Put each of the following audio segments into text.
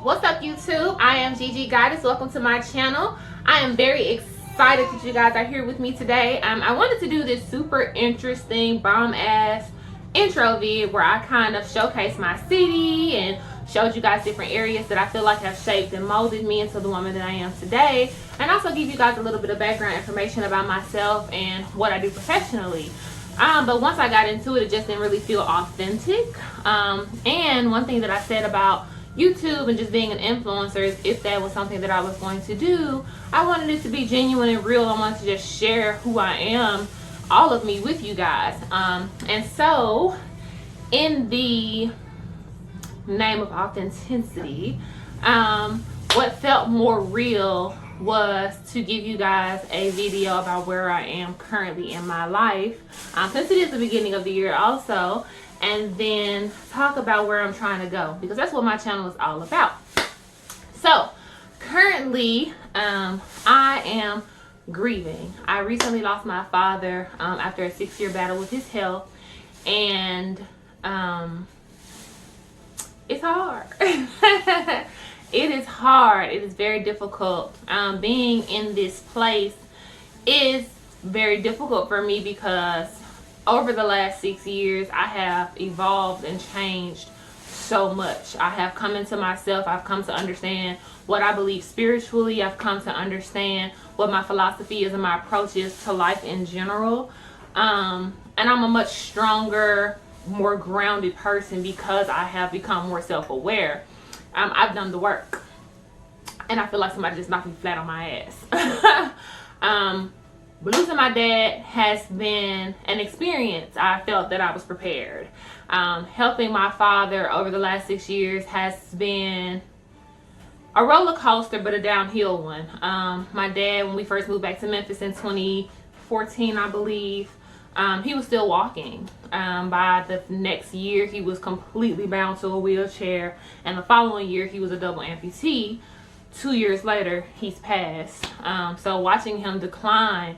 What's up, YouTube? I am Gigi Goddess. Welcome to my channel. I am very excited that you guys are here with me today. I wanted to do this super interesting bomb ass intro vid where I kind of showcase my city and showed you guys different areas that I feel like have shaped and molded me into the woman that I am today, and also give you guys a little bit of background information about myself and what I do professionally. But once I got into it, it just didn't really feel authentic. And one thing that I said about YouTube and just being an influencer is if that was something that I was going to do, I wanted it to be genuine and real. I wanted to just share who I am, all of me, with you guys. And so in the name of authenticity, what felt more real was to give you guys a video about where I am currently in my life, since it is the beginning of the year also, and then talk about where I'm trying to go, because that's what my channel is all about. So currently I am grieving. I recently lost my father after a 6-year battle with his health, and it's hard. It is hard. It is very difficult. Being in this place is very difficult for me because over the last 6 years, I have evolved and changed so much. I have come into myself. I've come to understand what I believe spiritually. I've come to understand what my philosophy is and my approach is to life in general. And I'm a much stronger, more grounded person because I have become more self-aware. I've done the work, and I feel like somebody just knocked me flat on my ass. But losing my dad has been an experience. I felt that I was prepared. Helping my father over the last 6 years has been a roller coaster, but a downhill one. My dad, when we first moved back to Memphis in 2014, I believe, he was still walking. By the next year, he was completely bound to a wheelchair, and the following year, he was a double amputee. 2 years later, he's passed. So watching him decline,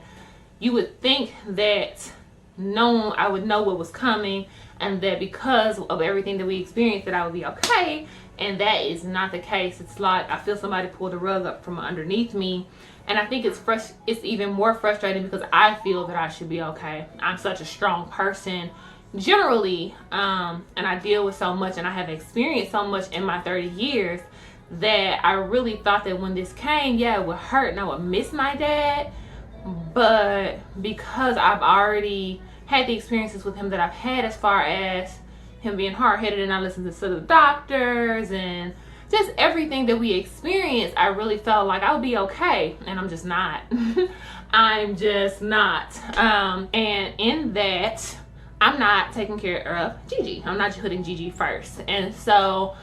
you would think that I would know what was coming, and that because of everything that we experienced, that I would be okay. And that is not the case. It's like I feel somebody pull the rug up from underneath me. And I think it's even more frustrating because I feel that I should be okay. I'm such a strong person generally, and I deal with so much, and I have experienced so much in my 30 years that I really thought that when this came, yeah, it would hurt and I would miss my dad. But because I've already had the experiences with him that I've had, as far as him being hard-headed and not listening to the doctors and just everything that we experienced, I really felt like I would be okay, and I'm just not. I'm just not. And in that, I'm not taking care of Gigi. I'm not putting Gigi first. And so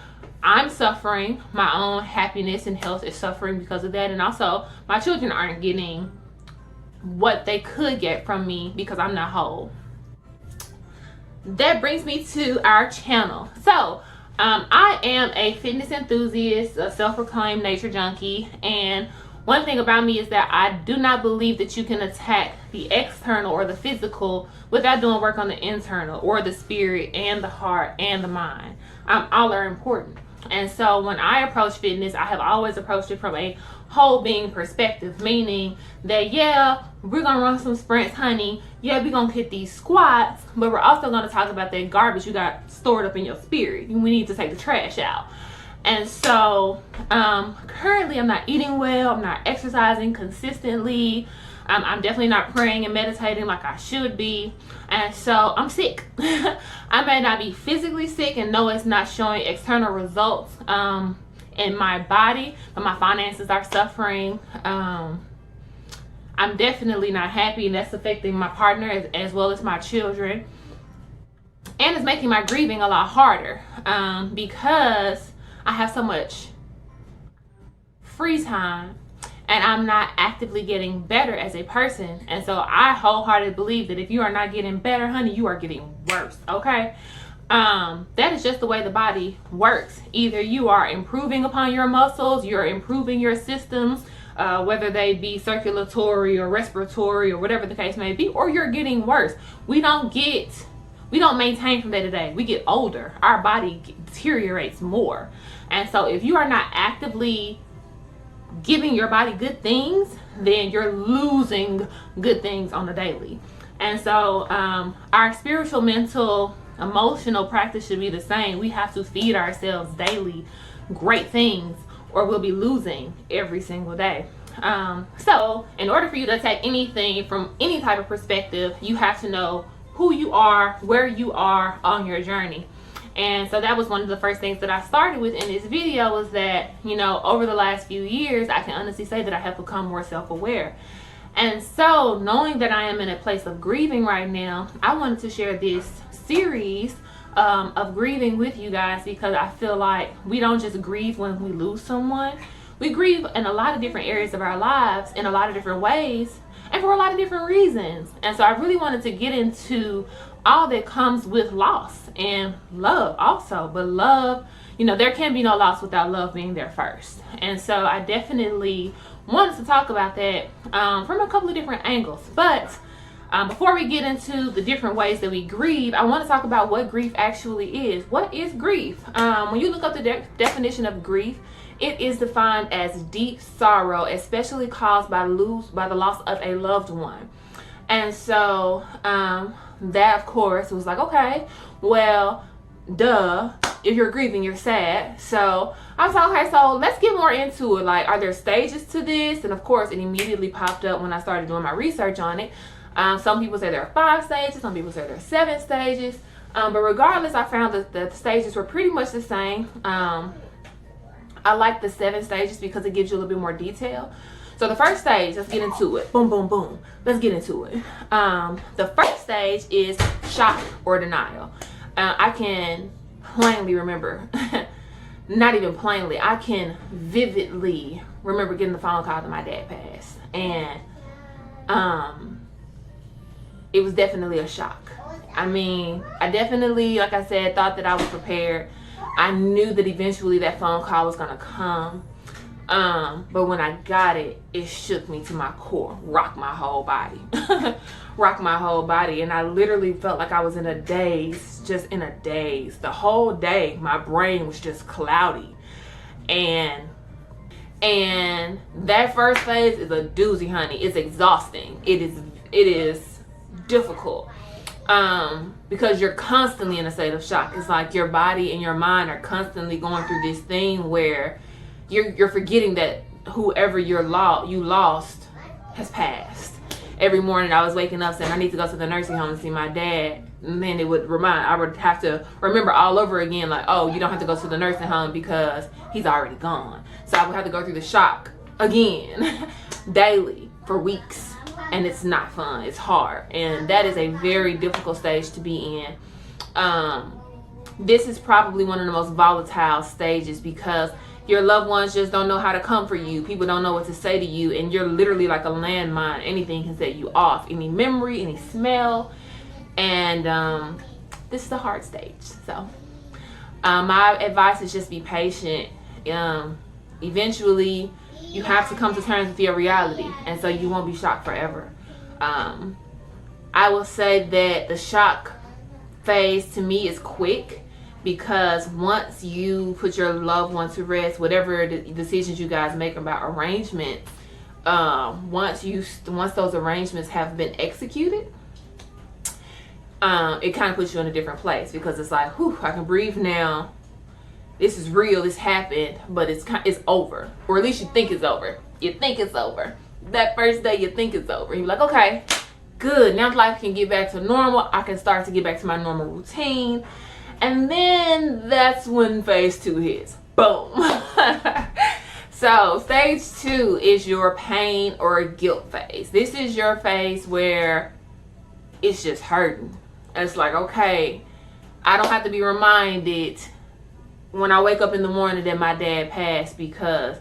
I'm suffering. My own happiness and health is suffering because of that. And also, my children aren't getting what they could get from me because I'm not whole. That brings me to our channel. So I am a fitness enthusiast, a self-proclaimed nature junkie, and one thing about me is that I do not believe that you can attack the external or the physical without doing work on the internal, or the spirit and the heart and the mind. All are important. And so when I approach fitness, I have always approached it from a whole being perspective, meaning that, yeah, we're gonna run some sprints, honey. Yeah, we're gonna hit these squats, but we're also gonna talk about that garbage you got stored up in your spirit. We need to take the trash out. And so currently I'm not eating well, I'm not exercising consistently, I'm definitely not praying and meditating like I should be, and so I'm sick. I may not be physically sick, and no, it's not showing external results in my body, but my finances are suffering. I'm definitely not happy, and that's affecting my partner as well as my children, and it's making my grieving a lot harder because I have so much free time and I'm not actively getting better as a person. And so I wholeheartedly believe that if you are not getting better, honey, you are getting worse, okay? That is just the way the body works. Either you are improving upon your muscles, you're improving your systems, whether they be circulatory or respiratory or whatever the case may be, or you're getting worse. We don't maintain from day to day. We get older. Our body deteriorates more. And so if you are not actively giving your body good things, then you're losing good things on the daily. And so our spiritual, mental, emotional practice should be the same. We have to feed ourselves daily great things, or we'll be losing every single day. So in order for you to take anything from any type of perspective, you have to know who you are, where you are on your journey. And so that was one of the first things that I started with in this video, was that, you know, over the last few years, I can honestly say that I have become more self-aware. And so knowing that I am in a place of grieving right now, I wanted to share this series of grieving with you guys, because I feel like we don't just grieve when we lose someone. We grieve in a lot of different areas of our lives in a lot of different ways and for a lot of different reasons. And so I really wanted to get into all that comes with loss and love also. But love, you know, there can be no loss without love being there first. And so I definitely wanted to talk about that from a couple of different angles. But before we get into the different ways that we grieve, I want to talk about what grief actually is. What is grief? When you look up the definition of grief, it is defined as deep sorrow, especially caused by the loss of a loved one. And so that, of course, was like, okay, well, duh, if you're grieving, you're sad. So I was like, okay, so let's get more into it. Like, are there stages to this? And of course, it immediately popped up when I started doing my research on it. Some people say there are 5 stages, some people say there are 7 stages. But regardless, I found that the stages were pretty much the same. I like the 7 stages because it gives you a little bit more detail. So the first stage, let's get into it. Boom, boom, boom. Let's get into it. The first stage is shock or denial. I can plainly remember, not even plainly, I can vividly remember getting the phone call that my dad passed. And it was definitely a shock. I mean, I definitely, like I said, thought that I was prepared. I knew that eventually that phone call was gonna come. But when I got it, it shook me to my core, rocked my whole body. Rocked my whole body. And I literally felt like I was in a daze, just in a daze. The whole day, my brain was just cloudy. And that first phase is a doozy, honey. It's exhausting. It is difficult. Because you're constantly in a state of shock. It's like your body and your mind are constantly going through this thing where you're forgetting that whoever you lost has passed. Every morning I was waking up saying I need to go to the nursing home and see my dad, and then I would have to remember all over again, like, oh, you don't have to go to the nursing home because he's already gone. So I would have to go through the shock again daily for weeks. And it's not fun. It's hard. And that is a very difficult stage to be in. This is probably one of the most volatile stages because your loved ones just don't know how to comfort you. People don't know what to say to you. And you're literally like a landmine. Anything can set you off. Any memory, any smell. And this is the hard stage. So my advice is just be patient. Eventually, you have to come to terms with your reality, and so you won't be shocked forever. I will say that the shock phase to me is quick, because once you put your loved one to rest, whatever the decisions you guys make about arrangements, once those arrangements have been executed, it kind of puts you in a different place, because it's like, whew, I can breathe now. This is real. This happened, but it's over, or at least you think it's over. You think it's over. That first day, you think it's over. You're like, okay, good. Now life can get back to normal. I can start to get back to my normal routine, and then that's when phase 2 hits. Boom. So stage 2 is your pain or guilt phase. This is your phase where it's just hurting. It's like, okay, I don't have to be reminded when I wake up in the morning that my dad passed, because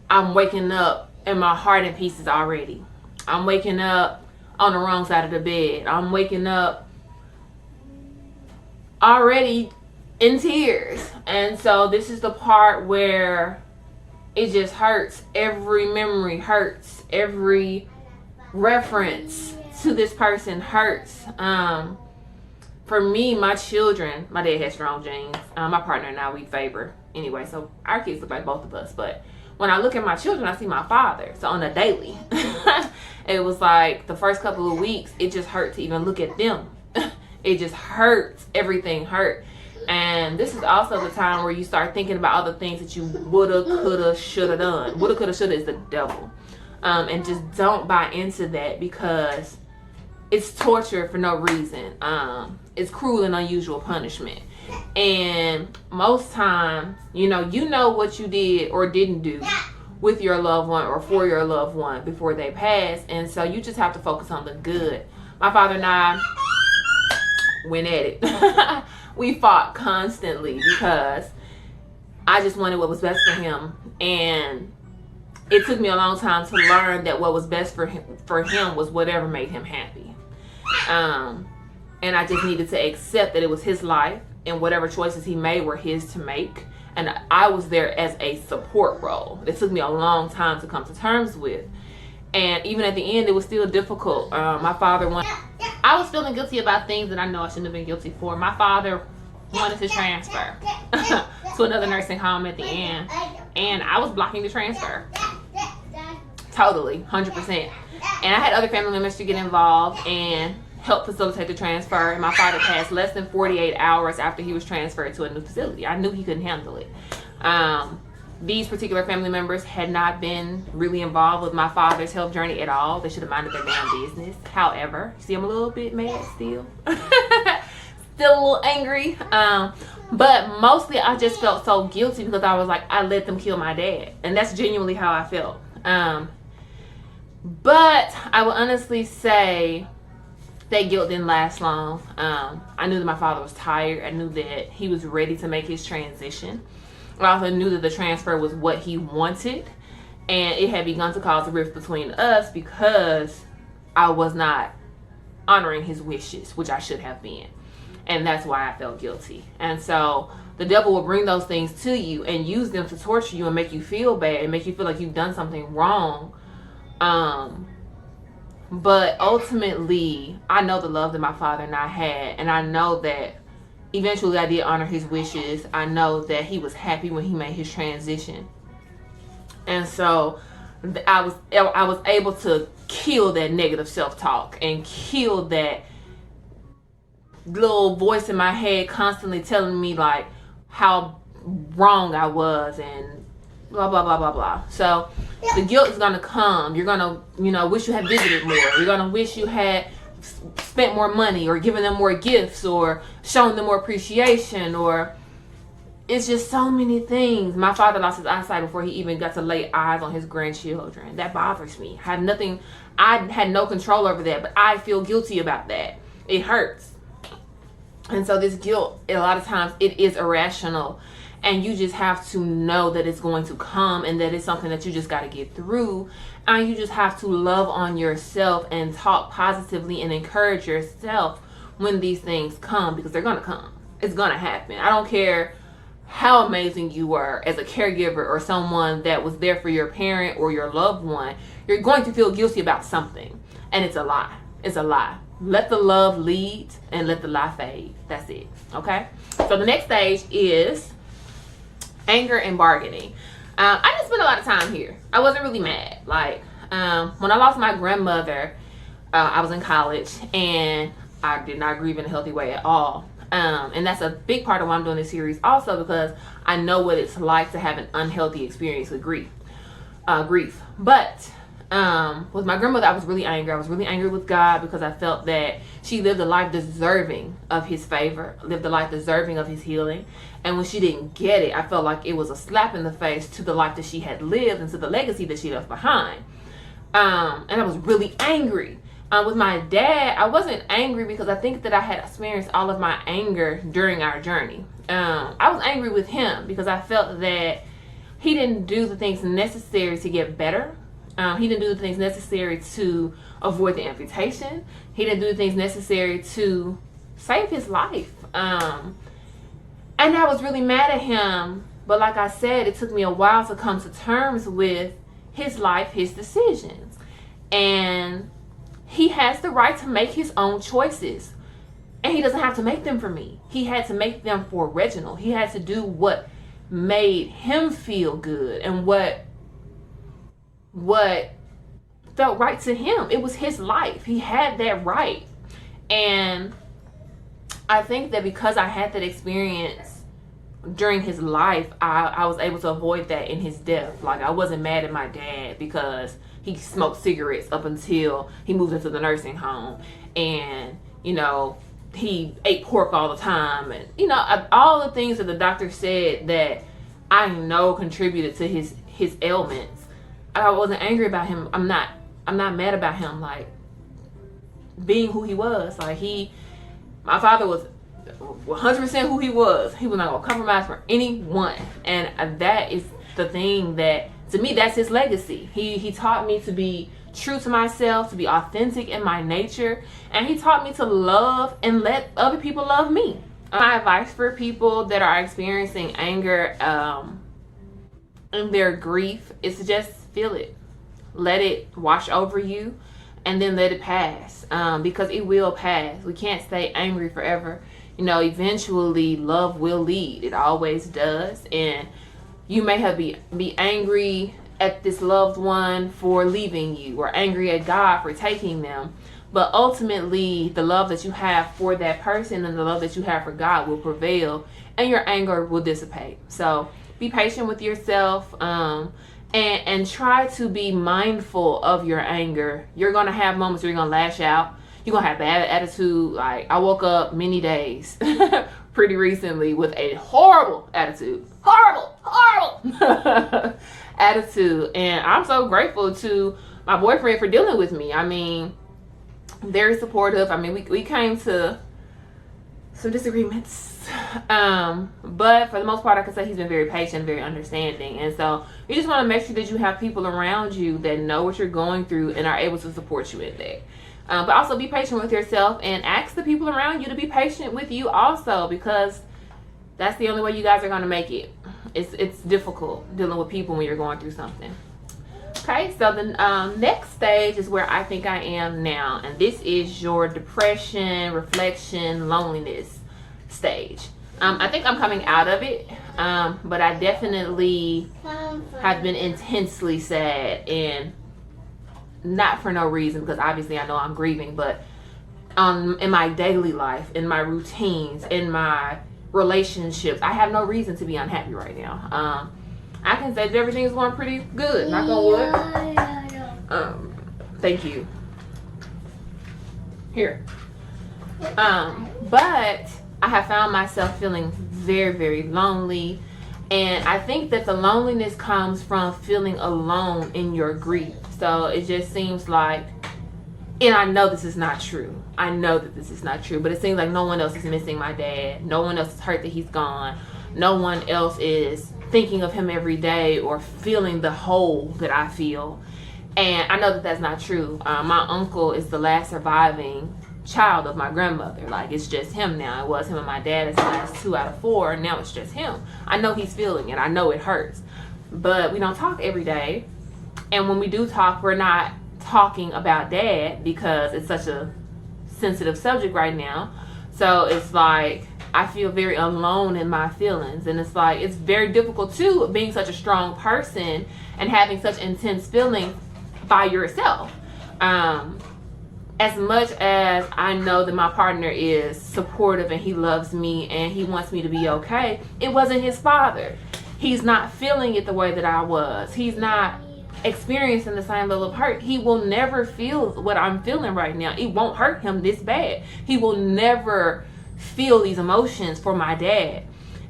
I'm waking up and my heart in pieces already. I'm waking up on the wrong side of the bed. I'm waking up already in tears. And so this is the part where it just hurts. Every memory hurts. Every reference to this person hurts. For me, my children, my dad has strong genes. My partner and I, we favor anyway, so our kids look like both of us. But when I look at my children, I see my father. So on a daily, it was like the first couple of weeks, it just hurt to even look at them. It just hurts. Everything hurt. And this is also the time where you start thinking about all the things that you woulda, coulda, shoulda done. Woulda, coulda, shoulda is the devil. And just don't buy into that, because it's torture for no reason. It's cruel and unusual punishment. And most times, you know what you did or didn't do with your loved one or for your loved one before they pass. And so you just have to focus on the good. My father and I went at it. We fought constantly because I just wanted what was best for him. And it took me a long time to learn that what was best for him was whatever made him happy. And I just needed to accept that it was his life, and whatever choices he made were his to make. And I was there as a support role. It took me a long time to come to terms with. And even at the end, it was still difficult. My father I was feeling guilty about things that I know I shouldn't have been guilty for. My father wanted to transfer to another nursing home at the end, and I was blocking the transfer. Totally, 100%. And I had other family members to get involved and help facilitate the transfer. And my father passed less than 48 hours after he was transferred to a new facility. I knew he couldn't handle it. These particular family members had not been really involved with my father's health journey at all. They should have minded their damn business. However, see, I'm a little bit mad still. Still a little angry. But mostly I just felt so guilty because I was like, I let them kill my dad. And that's genuinely how I felt. But I will honestly say that guilt didn't last long. I knew that my father was tired. I knew that he was ready to make his transition. I also knew that the transfer was what he wanted, and it had begun to cause a rift between us because I was not honoring his wishes, which I should have been. And that's why I felt guilty. And so the devil will bring those things to you and use them to torture you and make you feel bad and make you feel like you've done something wrong. But ultimately, I know the love that my father and I had, and I know that eventually I did honor his wishes. I know that he was happy when he made his transition. And so I was able to kill that negative self-talk and kill that little voice in my head constantly telling me like how wrong I was and blah, blah, blah, blah, blah. So the guilt is going to come. You're going to, wish you had visited more. You're going to wish you had spent more money or given them more gifts or shown them more appreciation, or it's just so many things. My father lost his eyesight before he even got to lay eyes on his grandchildren. That bothers me. I had no control over that, but I feel guilty about that. It hurts. And so this guilt, a lot of times it is irrational, and you just have to know that it's going to come and that it's something that you just got to get through. And you just have to love on yourself and talk positively and encourage yourself when these things come, because they're going to come. It's going to happen. I don't care how amazing you were as a caregiver or someone that was there for your parent or your loved one. You're going to feel guilty about something, and it's a lie. It's a lie. Let the love lead and let the lie fade. That's it. Okay? So the next stage is anger and bargaining. I didn't spend a lot of time here. I wasn't really mad. Like, when I lost my grandmother, I was in college, and I did not grieve in a healthy way at all. And that's a big part of why I'm doing this series also, because I know what it's like to have an unhealthy experience with grief. But with my grandmother, I was really angry. I was really angry with God because I felt that she lived a life deserving of his favor, lived a life deserving of his healing. And when she didn't get it, I felt like it was a slap in the face to the life that she had lived and to the legacy that she left behind. And I was really angry. With my dad, I wasn't angry because I think that I had experienced all of my anger during our journey. I was angry with him because I felt that he didn't do the things necessary to get better. He didn't do the things necessary to avoid the amputation. He didn't do the things necessary to save his life. And I was really mad at him. But like I said, it took me a while to come to terms with his life, his decisions. And he has the right to make his own choices. And he doesn't have to make them for me. He had to make them for Reginald. He had to do what made him feel good and what felt right to him. It was his life. He had that right. And I think that because I had that experience during his life, I was able to avoid that in his death. Like, I wasn't mad at my dad because he smoked cigarettes up until he moved into the nursing home. And, you know, he ate pork all the time. And, you know, all the things that the doctor said that I know contributed to his ailments. I wasn't angry about him. I'm not mad about him, like, being who he was. Like, my father was 100% who he was. He was not going to compromise for anyone. And that is the thing that, to me, that's his legacy. He taught me to be true to myself, to be authentic in my nature. And he taught me to love and let other people love me. My advice for people that are experiencing anger and their grief is to just feel it. Let it wash over you, and then let it pass, because it will pass. We can't stay angry forever. You know, eventually love will lead. It always does. And you may have be angry at this loved one for leaving you, or angry at God for taking them. But ultimately, the love that you have for that person and the love that you have for God will prevail, and your anger will dissipate. So be patient with yourself, and try to be mindful of your anger. You're going to have moments where you're going to lash out. You're going to have bad attitude. Like, I woke up many days pretty recently with a horrible attitude. Horrible attitude. And I'm so grateful to my boyfriend for dealing with me. I mean, very supportive. I mean, we came to some disagreements, but for the most part, I can say he's been very patient, very understanding. And so you just want to make sure that you have people around you that know what you're going through and are able to support you in that. But also be patient with yourself, and ask the people around you to be patient with you also, because that's the only way you guys are going to make it. It's difficult dealing with people when you're going through something. Okay, so the next stage is where I think I am now, and this is your depression, reflection, loneliness stage. I think I'm coming out of it, but I definitely have been intensely sad, and not for no reason, because obviously I know I'm grieving, but in my daily life, in my routines, in my relationships, I have no reason to be unhappy right now. I can say that everything is going pretty good. Knock on wood. Thank you. Here. But I have found myself feeling very, very lonely. And I think that the loneliness comes from feeling alone in your grief. So it just seems like, and I know this is not true. I know that this is not true, but it seems like no one else is missing my dad. No one else is hurt that he's gone. No one else is thinking of him every day or feeling the hole that I feel. And I know that that's not true. My uncle is the last surviving child of my grandmother. Like, it's just him now. It was him and my dad as the last 2 out of 4, and now it's just him. I know he's feeling it. I know it hurts. But we don't talk every day. And when we do talk, we're not talking about dad because it's such a sensitive subject right now. So it's like, I feel very alone in my feelings. And it's like, it's very difficult too, being such a strong person and having such intense feelings by yourself. As much as I know that my partner is supportive and he loves me and he wants me to be okay, it wasn't his father. He's not feeling it the way that I was. He's not experiencing the same level of hurt. He will never feel what I'm feeling right now. It won't hurt him this bad. He will never feel these emotions for my dad.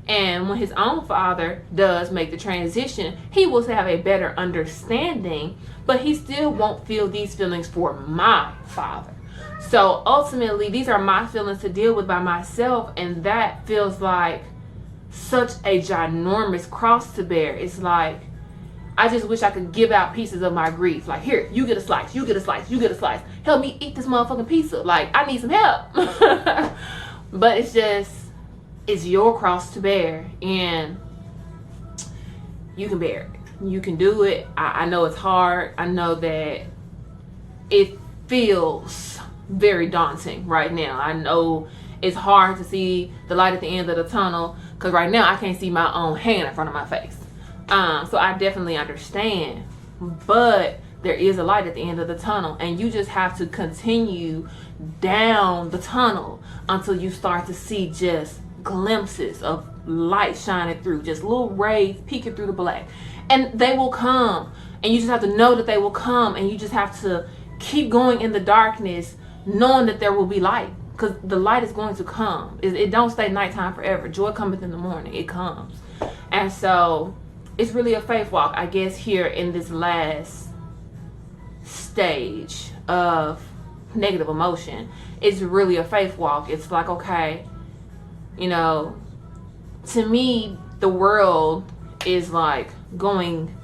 And when his own father does make the transition, he will have a better understanding, but he still won't feel these feelings for my father. So ultimately, these are my feelings to deal with by myself, and that feels like such a ginormous cross to bear. It's like, I just wish I could give out pieces of my grief. Like, here, you get a slice, you get a slice, you get a slice. Help me eat this motherfucking pizza. Like, I need some help. But it's just, it's your cross to bear, and you can bear it. You can do it. I know it's hard. I know that it feels very daunting right now. I know it's hard to see the light at the end of the tunnel, because right now I can't see my own hand in front of my face. So I definitely understand, but there is a light at the end of the tunnel, and you just have to continue down the tunnel until you start to see just glimpses of light shining through, just little rays peeking through the black, and they will come, and you just have to know that they will come, and you just have to keep going in the darkness knowing that there will be light, because the light is going to come. It don't stay nighttime forever. Joy cometh in the morning. It comes. And so it's really a faith walk, I guess, here in this last stage of negative emotion. It's really a faith walk. It's like, okay, you know, to me, the world is like going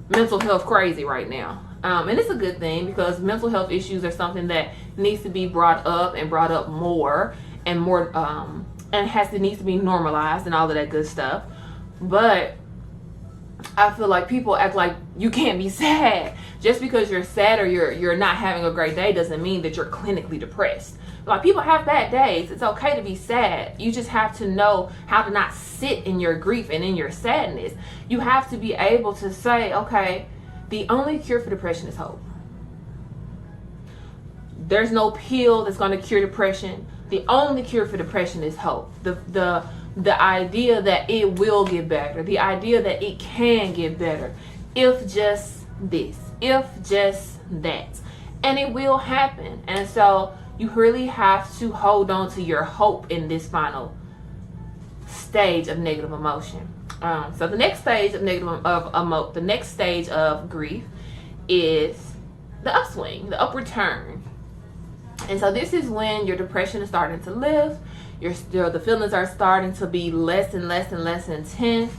mental health crazy right now. And it's a good thing, because mental health issues are something that needs to be brought up and brought up more and more, and needs to be normalized and all of that good stuff. But I feel like people act like you can't be sad. Just because you're sad or you're not having a great day doesn't mean that you're clinically depressed. Like, people have bad days. It's okay to be sad. You just have to know how to not sit in your grief and in your sadness. You have to be able to say, okay, the only cure for depression is hope. There's no pill that's going to cure depression. The only cure for depression is hope. The idea that it will get better. The idea that it can get better. If just this. If just that. And it will happen. And so you really have to hold on to your hope in this final stage of negative emotion. So the next stage of the next stage of grief is the upswing, the upward turn. And so this is when your depression is starting to lift. The feelings are starting to be less and less and less intense,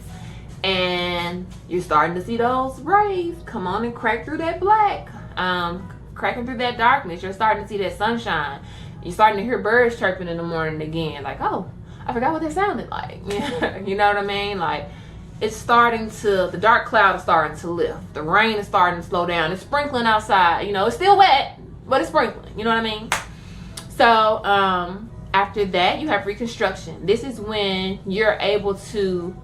and you're starting to see those rays come on and crack through that black, cracking through that darkness. You're starting to see that sunshine. You're starting to hear birds chirping in the morning again, like, oh, I forgot what that sounded like. You know what I mean? Like, the dark cloud is starting to lift. The rain is starting to slow down. It's sprinkling outside. You know, it's still wet, but it's sprinkling. You know what I mean? So, after that, you have reconstruction. This is when you're able to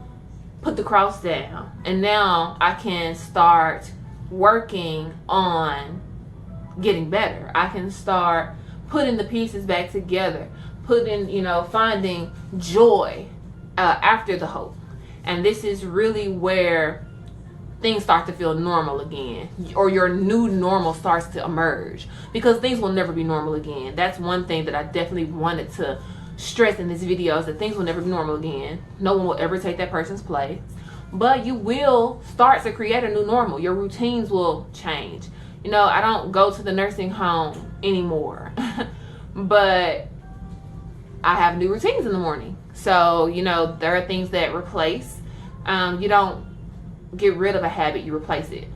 put the cross down. And now I can start working on getting better. I can start putting the pieces back together. Finding joy after the hope. And this is really where things start to feel normal again, or your new normal starts to emerge, because things will never be normal again. That's one thing that I definitely wanted to stress in this video, is that things will never be normal again. No one will ever take that person's place, but you will start to create a new normal. Your routines will change. You know, I don't go to the nursing home anymore, but I have new routines in the morning. So, you know, there are things that replace. You don't get rid of a habit, you replace it.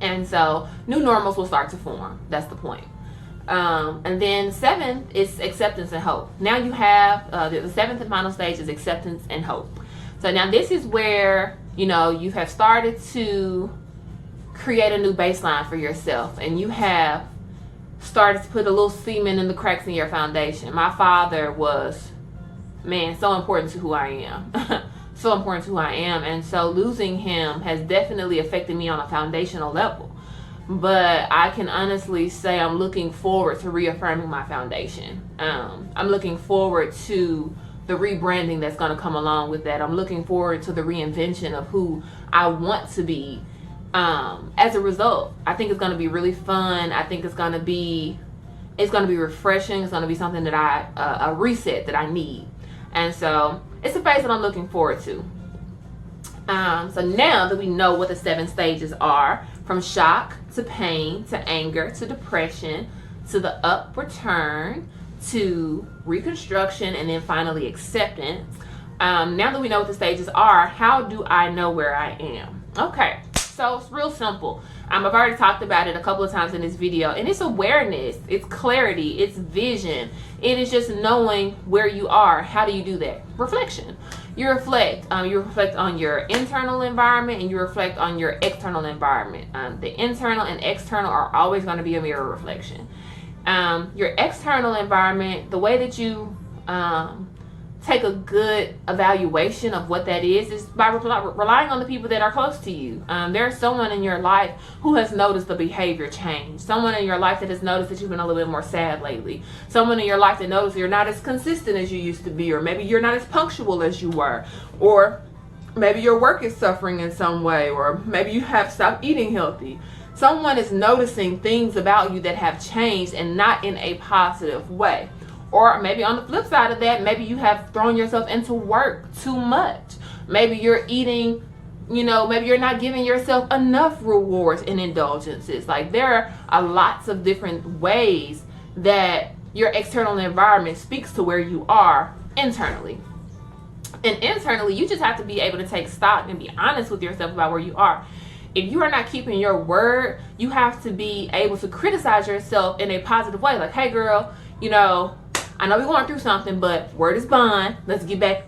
And so new normals will start to form. That's the point. And then 7th is acceptance and hope. Now you have the 7th and final stage is acceptance and hope. So now this is where, you know, you have started to create a new baseline for yourself, and you have started to put a little cement in the cracks in your foundation. My father was, so important to who I am. So important to who I am. And so losing him has definitely affected me on a foundational level. But I can honestly say I'm looking forward to reaffirming my foundation. I'm looking forward to the rebranding that's going to come along with that. I'm looking forward to the reinvention of who I want to be. As a result, I think it's going to be really fun. I think it's going to be refreshing. It's going to be something that a reset that I need. And so it's a phase that I'm looking forward to. So now that we know what the 7 stages are, from shock to pain to anger to depression to the upward turn to reconstruction and then finally acceptance. Now that we know what the stages are, how do I know where I am? Okay, so it's real simple. I've already talked about it a couple of times in this video, and it's awareness, it's clarity, it's vision. It is just knowing where you are. How do you do that? Reflection. You reflect on your internal environment, and you reflect on your external environment. The internal and external are always going to be a mirror reflection. Your external environment, the way that you take a good evaluation of what that is by relying on the people that are close to you. There's someone in your life who has noticed the behavior change. Someone in your life that has noticed that you've been a little bit more sad lately. Someone in your life that noticed you're not as consistent as you used to be, or maybe you're not as punctual as you were, or maybe your work is suffering in some way, or maybe you have stopped eating healthy. Someone is noticing things about you that have changed, and not in a positive way. Or maybe on the flip side of that, maybe you have thrown yourself into work too much. Maybe you're eating, maybe you're not giving yourself enough rewards and indulgences. Like, there are lots of different ways that your external environment speaks to where you are internally. And internally, you just have to be able to take stock and be honest with yourself about where you are. If you are not keeping your word, you have to be able to criticize yourself in a positive way. Like, hey girl, I know we're going through something, but word is bond. Let's get back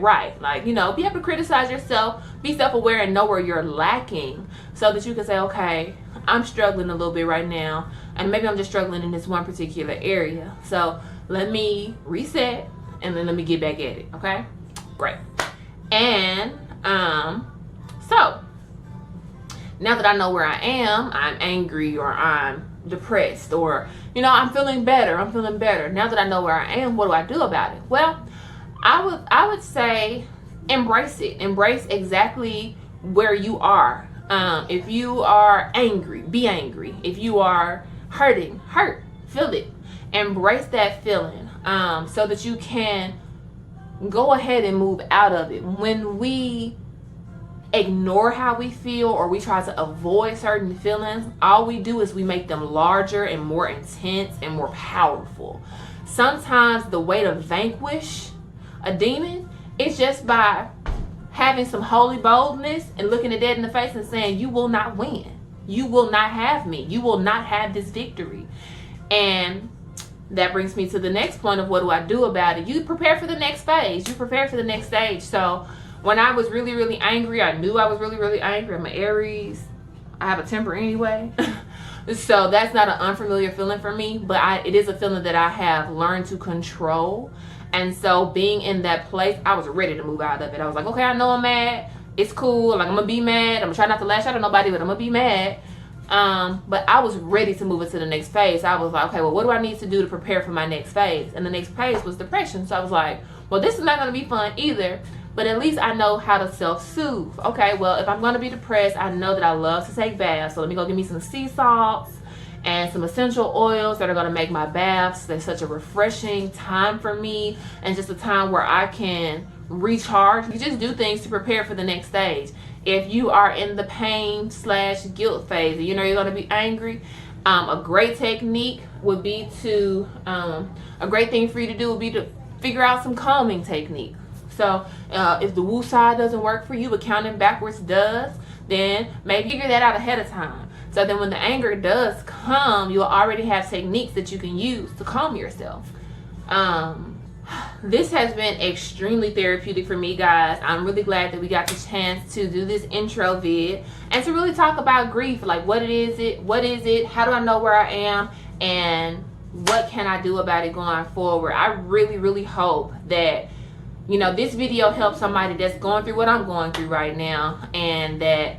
right. Like, be able to criticize yourself, be self-aware, and know where you're lacking, so that you can say, okay, I'm struggling a little bit right now, and maybe I'm just struggling in this one particular area. So let me reset, and then let me get back at it. Okay, great. And so now that I know where I am, I'm angry, or I'm depressed, or I'm feeling better. Now that I know where I am, what do I do about it? Well, I would say embrace it. Embrace exactly where you are. If you are angry, be angry. If you are hurting, hurt, feel it. Embrace that feeling, so that you can go ahead and move out of it. When we ignore how we feel, or we try to avoid certain feelings, all we do is we make them larger and more intense and more powerful. Sometimes the way to vanquish a demon is just by having some holy boldness and looking it dead in the face and saying, you will not win. You will not have me. You will not have this victory. And that brings me to the next point of what do I do about it. You prepare for the next phase. You prepare for the next stage. So when I was really, really angry, I knew I was really, really angry. I'm an Aries. I have a temper anyway. So that's not an unfamiliar feeling for me, but it is a feeling that I have learned to control. And so being in that place, I was ready to move out of it. I was like, okay, I know I'm mad. It's cool. Like, I'm going to be mad. I'm going to try not to lash out at nobody, but I'm going to be mad. But I was ready to move into the next phase. I was like, okay, well, what do I need to do to prepare for my next phase? And the next phase was depression. So I was like, well, this is not going to be fun either. But at least I know how to self-soothe. Okay, well, if I'm going to be depressed, I know that I love to take baths. So let me go get me some sea salts and some essential oils that are going to make my baths. They're such a refreshing time for me, and just a time where I can recharge. You just do things to prepare for the next stage. If you are in the pain/guilt phase, and you're going to be angry, a great technique would be to, a great thing for you to do would be to figure out some calming technique. So if the woo side doesn't work for you, but counting backwards does, then maybe figure that out ahead of time. So then when the anger does come, you'll already have techniques that you can use to calm yourself. This has been extremely therapeutic for me, guys. I'm really glad that we got the chance to do this intro vid and to really talk about grief. Like, what is it? How do I know where I am? And what can I do about it going forward? I really, really hope that this video helps somebody that's going through what I'm going through right now, and that